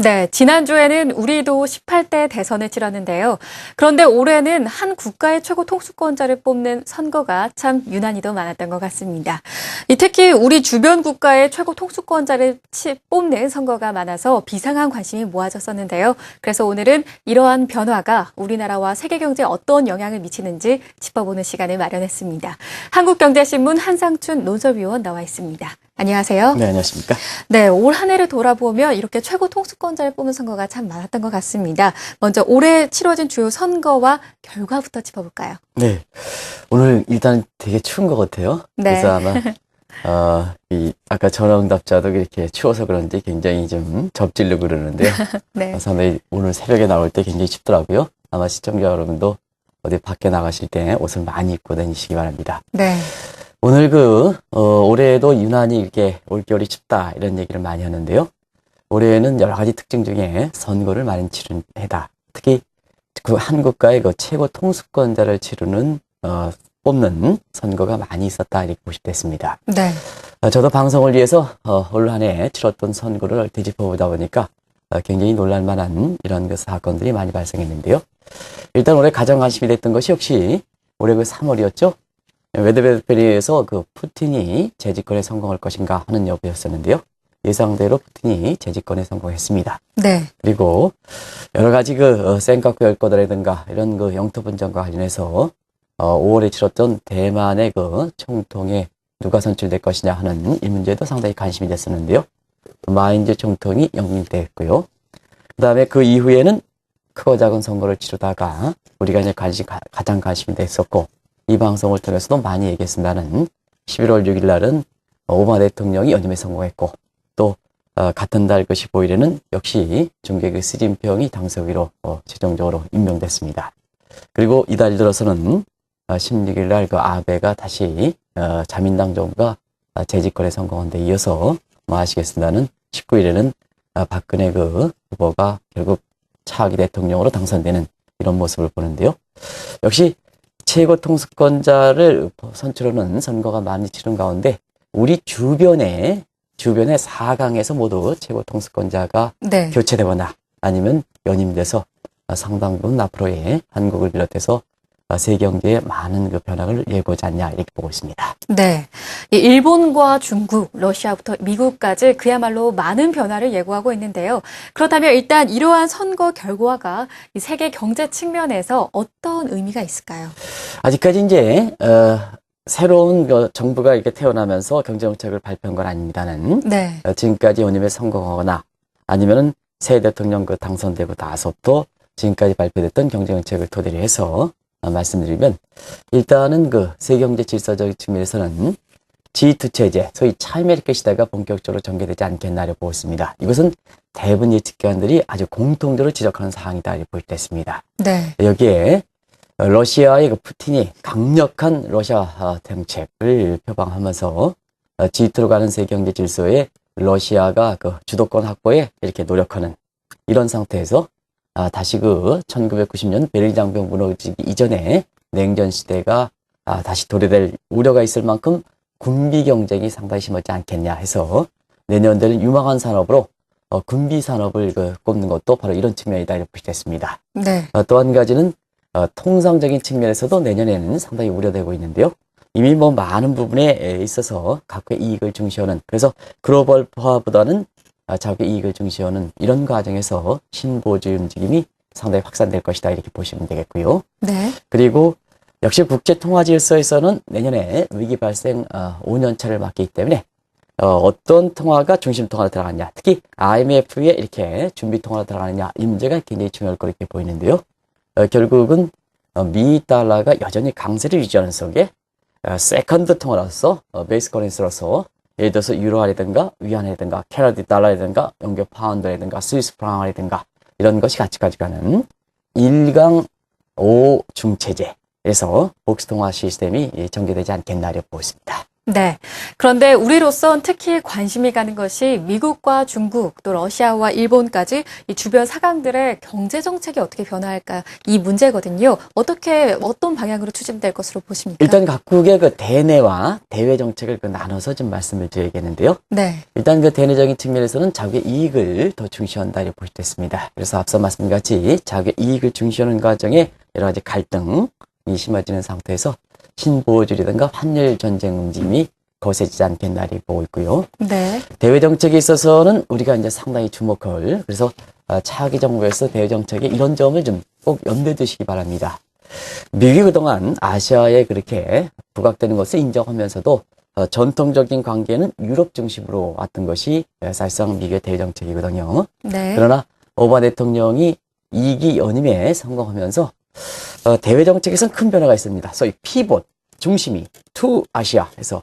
네, 지난주에는 우리도 18대 대선을 치렀는데요. 그런데 올해는 한 국가의 최고 통수권자를 뽑는 선거가 참 유난히도 많았던 것 같습니다. 특히 우리 주변 국가의 최고 통수권자를 뽑는 선거가 많아서 비상한 관심이 모아졌었는데요. 그래서 오늘은 이러한 변화가 우리나라와 세계 경제에 어떤 영향을 미치는지 짚어보는 시간을 마련했습니다. 한국경제신문 한상춘 논설위원 나와 있습니다. 안녕하세요. 네, 안녕하십니까. 네, 올 한 해를 돌아보면 이렇게 최고 통수권자를 뽑는 선거가 참 많았던 것 같습니다. 먼저 올해 치러진 주요 선거와 결과부터 짚어볼까요? 네, 오늘 일단 되게 추운 것 같아요. 네. 그래서 아마 아까 전화응답자도 이렇게 추워서 그런지 굉장히 좀 접질르고 그러는데요. 네. 상당히 오늘 새벽에 나올 때 굉장히 춥더라고요. 아마 시청자 여러분도 어디 밖에 나가실 때 옷을 많이 입고 다니시기 바랍니다. 네. 오늘 올해도 유난히 이렇게 올겨울이 춥다 이런 얘기를 많이 하는데요. 올해는 여러 가지 특징 중에 선거를 많이 치른 해다. 특히 그 한 국가의 그 최고 통수권자를 뽑는 선거가 많이 있었다 이렇게 보시면 됐습니다. 네. 저도 방송을 위해서 올 한 해 치렀던 선거를 되짚어보다 보니까 굉장히 놀랄만한 이런 그 사건들이 많이 발생했는데요. 일단 올해 가장 관심이 됐던 것이 역시 올해 그 3월이었죠. 웨드베리에서 그 푸틴이 재집권에 성공할 것인가 하는 여부였었는데요. 예상대로 푸틴이 재집권에 성공했습니다. 네. 그리고 여러 가지 그 센카쿠 열거라든가 이런 그 영토 분쟁과 관련해서 5월에 치렀던 대만의 그 총통에 누가 선출될 것이냐 하는 이 문제도 상당히 관심이 됐었는데요. 마인즈 총통이 영입됐고요. 그 다음에 그 이후에는 크고 작은 선거를 치르다가 우리가 이제 가장 관심이 됐었고 이 방송을 통해서도 많이 얘기했습니다는 11월 6일 날은 오바마 대통령이 연임에 성공했고 또 같은 달 그 15일에는 역시 중계 그 시진핑이 당선위로 최종적으로 임명됐습니다. 그리고 이달 들어서는 16일 날 그 아베가 다시 자민당 정부가 재집권에 성공한 데 이어서 아시겠습니다는 19일에는 박근혜 그 후보가 결국 차기 대통령으로 당선되는 이런 모습을 보는데요. 역시 최고 통수권자를 선출하는 선거가 많이 치른 가운데 우리 주변에 4강에서 모두 최고 통수권자가 네. 교체되거나 아니면 연임돼서 상당 부분 앞으로의 한국을 비롯해서 세계 경제에 많은 그 변화를 예고하지 않냐 이렇게 보고 있습니다. 네. 일본과 중국, 러시아부터 미국까지 그야말로 많은 변화를 예고하고 있는데요. 그렇다면 일단 이러한 선거 결과가 이 세계 경제 측면에서 어떤 의미가 있을까요? 아직까지 이제 새로운 그 정부가 이렇게 태어나면서 경제정책을 발표한 건 아닙니다는. 네. 지금까지 연임에 성공하거나 아니면은 새 대통령 그 당선되고 나서부터 지금까지 발표됐던 경제정책을 토대로 해서 말씀드리면 일단은 그 세계경제 질서적 측면에서는 G2 체제, 소위 차이메리카 시대가 본격적으로 전개되지 않겠나를 보고 있습니다. 이것은 대부분 예측기관들이 아주 공통적으로 지적하는 사항이다 이렇게 볼 때 있습니다. 네. 여기에 러시아의 그 푸틴이 강력한 러시아 정책을 표방하면서 G2로 가는 세계경제 질서에 러시아가 그 주도권 확보에 이렇게 노력하는 이런 상태에서 다시 그 1990년 베를린 장벽 무너지기 이전에 냉전 시대가 다시 도래될 우려가 있을 만큼 군비 경쟁이 상당히 심하지 않겠냐 해서 내년 되는 유망한 산업으로 군비 산업을 꼽는 것도 바로 이런 측면이다 이렇게 보시겠습니다. 네. 또 한 가지는 통상적인 측면에서도 내년에는 상당히 우려되고 있는데요. 이미 뭐 많은 부분에 있어서 각국의 이익을 중시하는 그래서 글로벌화보다는 자국의 이익을 중시하는 이런 과정에서 신보주의 움직임이 상당히 확산될 것이다 이렇게 보시면 되겠고요. 네. 그리고 역시 국제통화 질서에서는 내년에 위기 발생 5년 차를 맞기 때문에 어떤 통화가 중심 통화로 들어가느냐 특히 IMF에 이렇게 준비 통화로 들어가느냐 이 문제가 굉장히 중요할 거로 이렇게 보이는데요. 결국은 미 달러가 여전히 강세를 유지하는 속에 세컨드 통화로서 베이스 커런시로서 예를 들어서 유로화라든가 위안이라든가 캐나다 달러라든가 영국 파운드라든가 스위스 프랑이라든가 이런 것이 같이 가져가는 1강 5중 체제에서 복수 통화 시스템이 전개되지 않겠나 이렇게 보고 있습니다. 네. 그런데 우리로선 특히 관심이 가는 것이 미국과 중국, 또 러시아와 일본까지 이 주변 사강들의 경제 정책이 어떻게 변화할까 이 문제거든요. 어떤 방향으로 추진될 것으로 보십니까? 일단 각국의 그 대내와 대외 정책을 나눠서 좀 말씀을 드려야겠는데요. 네. 일단 그 대내적인 측면에서는 자국의 이익을 더 중시한다 이렇게 볼 수 있습니다. 그래서 앞서 말씀같이 자국의 이익을 중시하는 과정에 여러 가지 갈등이 심해지는 상태에서 신보호주의라든가 환율 전쟁 움직임이 거세지지 않겠나 이렇게 보고 있고요. 네. 대외 정책에 있어서는 우리가 이제 상당히 주목할, 그래서 차기 정부에서 대외 정책에 이런 점을 좀 꼭 염두에 두시기 바랍니다. 미국이 그동안 아시아에 그렇게 부각되는 것을 인정하면서도 전통적인 관계는 유럽 중심으로 왔던 것이 사실상 미국의 대외 정책이거든요. 네. 그러나 오바마 대통령이 2기 연임에 성공하면서 대외 정책에서는 큰 변화가 있습니다. 소위 피봇, 중심이 투 아시아에서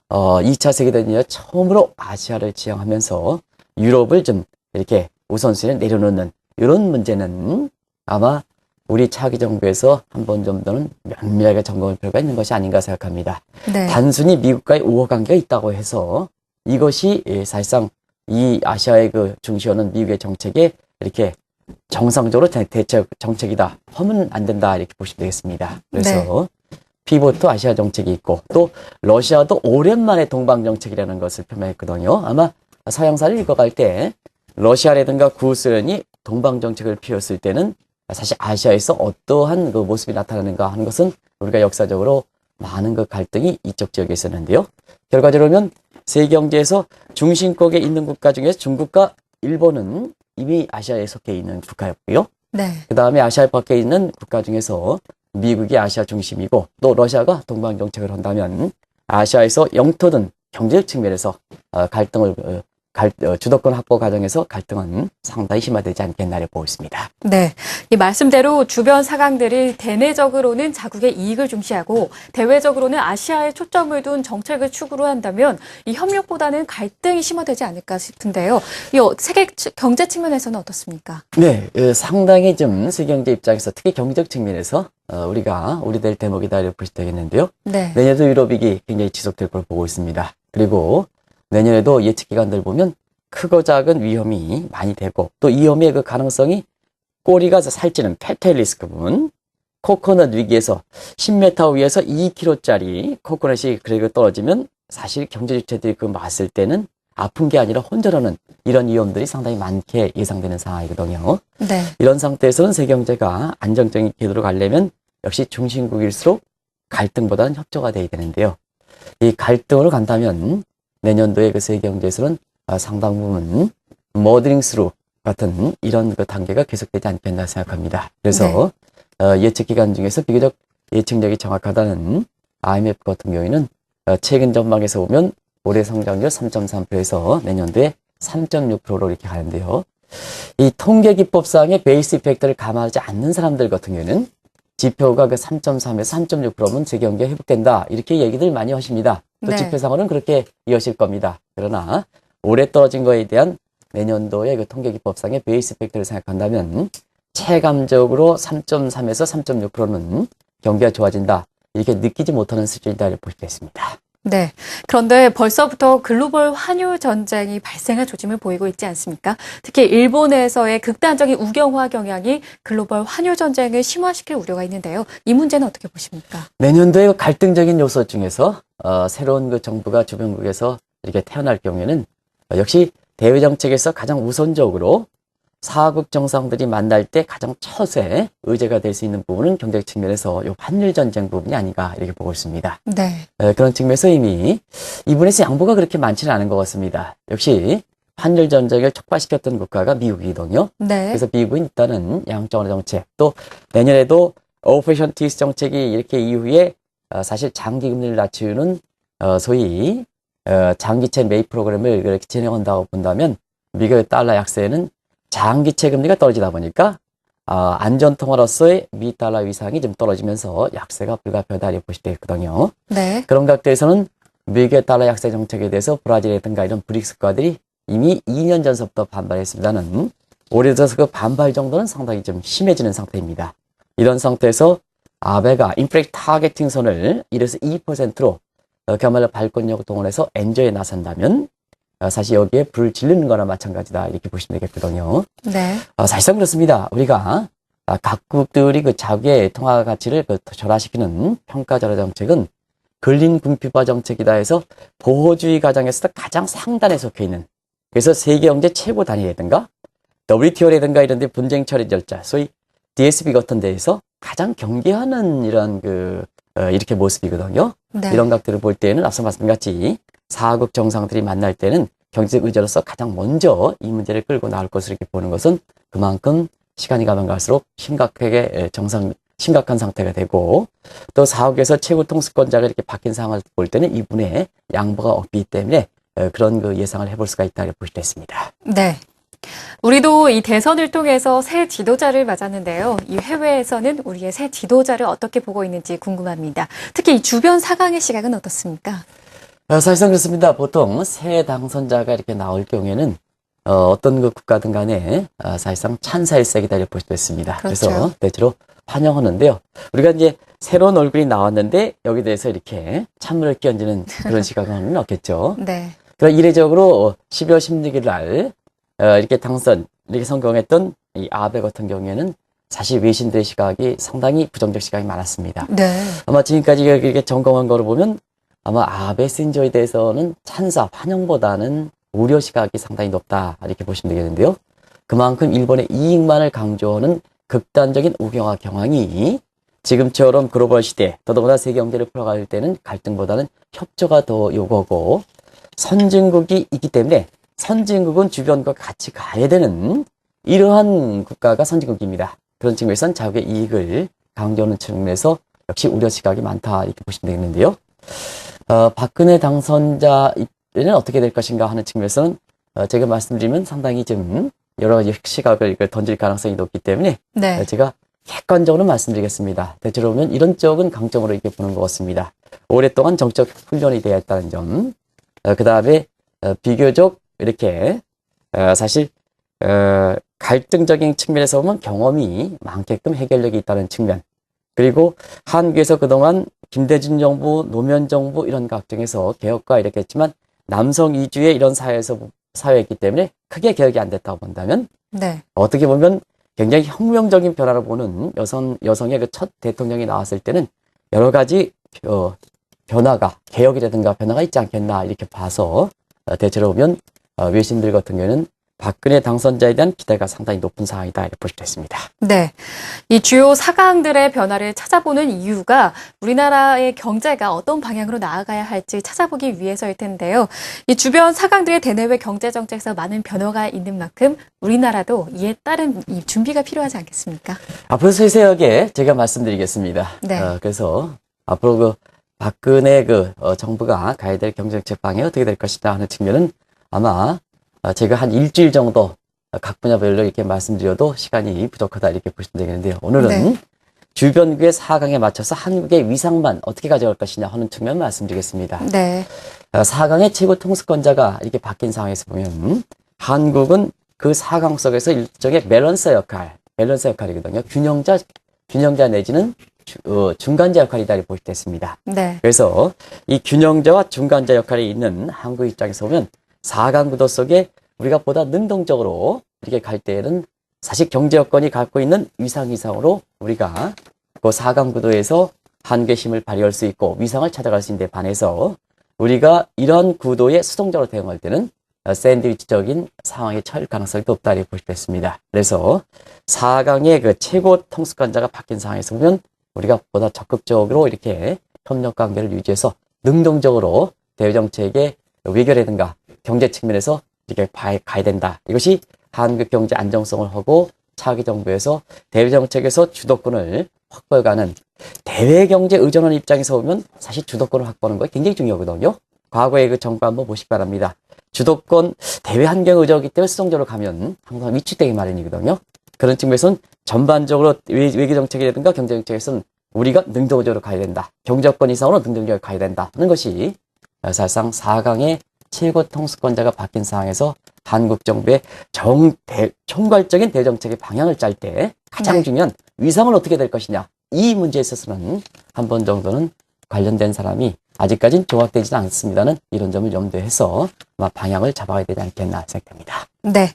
2차 세계대전 이후 처음으로 아시아를 지향하면서 유럽을 좀 이렇게 우선순위를 내려놓는 이런 문제는 아마 우리 차기 정부에서 한 번 정도는 면밀하게 점검할 필요가 있는 것이 아닌가 생각합니다. 네. 단순히 미국과의 우호 관계가 있다고 해서 이것이 사실상 이 아시아의 그 중시하는 미국의 정책에 이렇게 정상적으로 대체 정책이다 하면 안 된다 이렇게 보시면 되겠습니다. 그래서 피보트 아시아 정책이 있고 또 러시아도 오랜만에 동방 정책이라는 것을 표명했거든요. 아마 서양사를 읽어갈 때 러시아라든가 구소련이 동방 정책을 피웠을 때는 사실 아시아에서 어떠한 그 모습이 나타나는가 하는 것은 우리가 역사적으로 많은 그 갈등이 이쪽 지역에 있었는데요. 결과적으로 보면 세계 경제에서 중심국에 있는 국가 중에서 중국과 일본은 이미 아시아에 속해 있는 국가였고요. 네. 그 다음에 아시아 밖에 있는 국가 중에서 미국이 아시아 중심이고 또 러시아가 동방 정책을 한다면 아시아에서 영토든 경제적 측면에서 갈등을 주도권 확보 과정에서 갈등은 상당히 심화되지 않겠나 보고 있습니다. 네. 이 말씀대로 주변 사강들이 대내적으로는 자국의 이익을 중시하고 대외적으로는 아시아에 초점을 둔 정책을 추구로 한다면 이 협력보다는 갈등이 심화되지 않을까 싶은데요. 이 세계 경제 측면에서는 어떻습니까? 네, 상당히 좀 세계 경제 입장에서 특히 경제적 측면에서 우리들 대목이다 이렇게 보시면 되겠는데요. 네. 내년에도 유럽위기 굉장히 지속될 걸 보고 있습니다. 그리고 내년에도 예측 기관들 보면 크고 작은 위험이 많이 되고 또 이 위험의 그 가능성이 꼬리가 살찌는 페텔 리스크 부분, 코코넛 위기에서 10m 위에서 2kg짜리 코코넛이 그리고 떨어지면 사실 경제 주체들이 그 맛을 때는 아픈 게 아니라 혼절하는 이런 위험들이 상당히 많게 예상되는 상황이거든요. 네. 이런 상태에서는 세계 경제가 안정적인 궤도로 가려면 역시 중심국일수록 갈등보다는 협조가 돼야 되는데요. 이 갈등으로 간다면 내년도에 그 세계 경제에서는 상당 부분 머드링 스루 같은 이런 그 단계가 계속되지 않겠나 생각합니다. 그래서 예측 기간 중에서 비교적 예측력이 정확하다는 IMF 같은 경우에는 최근 전망에서 보면 올해 성장률 3.3%에서 내년도에 3.6%로 이렇게 가는데요. 이 통계 기법상의 베이스 이펙트를 감안하지 않는 사람들 같은 경우에는 지표가 그 3.3에서 3.6%면 세계 경기가 회복된다 이렇게 얘기들 많이 하십니다. 또 네. 지표상으로는 그렇게 이어질 겁니다. 그러나 올해 떨어진 거에 대한 내년도의 그 통계 기법상의 베이스 이펙트를 생각한다면 체감적으로 3.3에서 3.6%는 경기가 좋아진다 이렇게 느끼지 못하는 수준이다 이렇게 볼 수 있습니다. 네. 그런데 벌써부터 글로벌 환율 전쟁이 발생할 조짐을 보이고 있지 않습니까? 특히 일본에서의 극단적인 우경화 경향이 글로벌 환율 전쟁을 심화시킬 우려가 있는데요. 이 문제는 어떻게 보십니까? 내년도의 그 갈등적인 요소 중에서 새로운 그 정부가 주변국에서 이렇게 태어날 경우에는 역시 대외 정책에서 가장 우선적으로 사국 정상들이 만날 때 가장 첫에 의제가 될 수 있는 부분은 경제적 측면에서 이 환율 전쟁 부분이 아닌가 이렇게 보고 있습니다. 네. 그런 측면에서 이미 이분에서 양보가 그렇게 많지는 않은 것 같습니다. 역시 환율 전쟁을 촉발시켰던 국가가 미국이거든요. 네. 그래서 미국은 일단은 양적완화 정책, 또 내년에도 오퍼레이션 티스 정책이 이렇게 이후에 사실 장기 금리를 낮추는 소위 장기채 매입 프로그램을 이렇게 진행한다고 본다면 미국의 달러 약세는 장기채 금리가 떨어지다 보니까 안전 통화로서의 미 달러 위상이 좀 떨어지면서 약세가 불가피하다 이렇게 보시면 되겠거든요. 네. 그런 각도에서는 미국의 달러 약세 정책에 대해서 브라질이라든가 이런 브릭스 국가들이 이미 2년 전서부터 반발했습니다는 올해 들어서 그 반발 정도는 상당히 좀 심해지는 상태입니다. 이런 상태에서 아베가 인플레이션 타겟팅 선을 1에서 2%로 그야말로 발권력을 동원해서 엔저에 나선다면 사실 여기에 불을 지르는 거나 마찬가지다 이렇게 보시면 되겠거든요. 네. 사실상 그렇습니다. 우리가 각국들이 그 자국의 통화 가치를 절하시키는 평가절하 정책은 근린 궁핍화 정책이다 해서 보호주의 가정에서도 가장 상단에 속해 있는, 그래서 세계 경제 최고 단위라든가 WTO라든가 이런 데 분쟁 처리 절차, 소위 DSB 같은 데에서 가장 경계하는 이런 이렇게 모습이거든요. 네. 이런 것들을 볼 때는 앞서 말씀같이 사국 정상들이 만날 때는 경제적 의제로서 가장 먼저 이 문제를 끌고 나올 것을 이렇게 보는 것은 그만큼 시간이 가면 갈수록 심각한 상태가 되고, 또 사국에서 최고 통수권자가 이렇게 바뀐 상황을 볼 때는 이분의 양보가 없기 때문에 그런 예상을 해볼 수가 있다고 볼 수 있습니다. 네. 우리도 이 대선을 통해서 새 지도자를 맞았는데요. 이 해외에서는 우리의 새 지도자를 어떻게 보고 있는지 궁금합니다. 특히 이 주변 사강의 시각은 어떻습니까? 사실상 그렇습니다. 보통 새 당선자가 이렇게 나올 경우에는 어떤 국가든 간에 사실상 찬사일색이다 이렇게 볼 수 있습니다. 그렇죠. 그래서 대체로 환영하는데요. 우리가 이제 새로운 얼굴이 나왔는데 여기 대해서 이렇게 찬물을 끼얹는 그런 시각은 없겠죠. 네. 그럼 이례적으로 12월 16일 날 이렇게 이렇게 성공했던 이 아베 같은 경우에는 사실 외신들의 시각이 상당히 부정적 시각이 많았습니다. 네. 아마 지금까지 이렇게 점검한 거를 보면 아마 아베 신조에 대해서는 찬사, 환영보다는 우려 시각이 상당히 높다 이렇게 보시면 되겠는데요. 그만큼 일본의 이익만을 강조하는 극단적인 우경화 경향이 지금처럼 글로벌 시대, 더더구나 세계 경제를 풀어갈 때는 갈등보다는 협조가 더 요구하고, 선진국이 있기 때문에 선진국은 주변과 같이 가야 되는 이러한 국가가 선진국입니다. 그런 측면에서는 자국의 이익을 강조하는 측면에서 역시 우려 시각이 많다 이렇게 보시면 되겠는데요. 박근혜 당선자는 어떻게 될 것인가 하는 측면에서는 제가 말씀드리면 상당히 좀 여러 가지 시각을 던질 가능성이 높기 때문에 네. 제가 객관적으로 말씀드리겠습니다. 대체로 보면 이런 쪽은 강점으로 이렇게 보는 것 같습니다. 오랫동안 정적 훈련이 되어 있다는 점, 그 다음에 비교적 이렇게 사실 갈등적인 측면에서 보면 경험이 많게끔 해결력이 있다는 측면, 그리고 한국에서 그동안 김대중 정부, 노무현 정부 이런 각등에서 개혁과 이렇게 했지만 남성 위주의 이런 사회였기 때문에 크게 개혁이 안 됐다고 본다면, 네. 어떻게 보면 굉장히 혁명적인 변화를 보는 여성의 그 첫 대통령이 나왔을 때는 여러 가지 변화가, 개혁이라든가 변화가 있지 않겠나 이렇게 봐서 대체로 보면 외신들 같은 경우에는 박근혜 당선자에 대한 기대가 상당히 높은 상황이다 이렇게 볼 수 있습니다. 네. 이 주요 사강들의 변화를 찾아보는 이유가 우리나라의 경제가 어떤 방향으로 나아가야 할지 찾아보기 위해서일 텐데요. 이 주변 사강들의 대내외 경제 정책에서 많은 변화가 있는 만큼 우리나라도 이에 따른 이 준비가 필요하지 않겠습니까? 앞으로 세세하게 제가 말씀드리겠습니다. 네. 그래서 앞으로 박근혜 정부가 가야 될 경제정책 방향이 어떻게 될 것이다 하는 측면은 아마 제가 한 일주일 정도 각 분야별로 이렇게 말씀드려도 시간이 부족하다 이렇게 보시면 되겠는데요. 오늘은 네. 주변국의 4강에 맞춰서 한국의 위상만 어떻게 가져갈 것이냐 하는 측면 말씀드리겠습니다. 네. 4강의 최고 통수권자가 이렇게 바뀐 상황에서 보면 한국은 그 4강 속에서 일종의 밸런서 역할이거든요. 균형자 내지는 중간자 역할이다 이렇게 볼 수 있습니다. 네. 그래서 이 균형자와 중간자 역할이 있는 한국 입장에서 보면 4강 구도 속에 우리가 보다 능동적으로 이렇게 갈 때에는 사실 경제 여건이 갖고 있는 위상 이상으로 우리가 그 4강 구도에서 한국의 힘을 발휘할 수 있고 위상을 찾아갈 수 있는 데 반해서 우리가 이런 구도에 수동적으로 대응할 때는 샌드위치적인 상황에 처할 가능성이 높다 이렇게 볼 수 있습니다. 그래서 4강의 그 최고 통수권자가 바뀐 상황에서 보면 우리가 보다 적극적으로 이렇게 협력 관계를 유지해서 능동적으로 대외정책의 외교라든가 경제 측면에서 이렇게 가야 된다. 이것이 한국 경제 안정성을 하고 차기 정부에서 대외정책에서 주도권을 확보해가는, 대외 경제 의존하는 입장에서 보면 사실 주도권을 확보하는 거 굉장히 중요하거든요. 과거의 그 정부 한번 보시기 바랍니다. 주도권, 대외 환경 의존하기 때문에 수동적으로 가면 항상 위축되기 마련이거든요. 그런 측면에서는 전반적으로 외교 정책이라든가 경제 정책에서는 우리가 능동적으로 가야 된다. 경제권 이상으로 능동적으로 가야 된다 하는 것이 사실상 4강의 최고 통수권자가 바뀐 상황에서 한국 정부의 총괄적인 대정책의 방향을 짤 때 가장 네. 중요한 위상은 어떻게 될 것이냐. 이 문제에 있어서는 한 번 정도는 관련된 사람이 아직까지는 종합되지는 않습니다는 이런 점을 염두에 해서 아마 방향을 잡아야 되지 않겠나 생각됩니다. 네.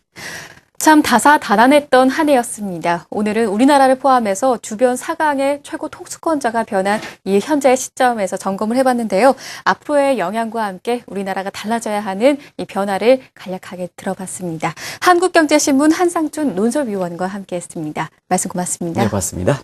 참 다사다난했던 한 해였습니다. 오늘은 우리나라를 포함해서 주변 4강의 최고 통수권자가 변한 이 현재의 시점에서 점검을 해봤는데요. 앞으로의 영향과 함께 우리나라가 달라져야 하는 이 변화를 간략하게 들어봤습니다. 한국경제신문 한상준 논설위원과 함께했습니다. 말씀 고맙습니다. 네, 고맙습니다.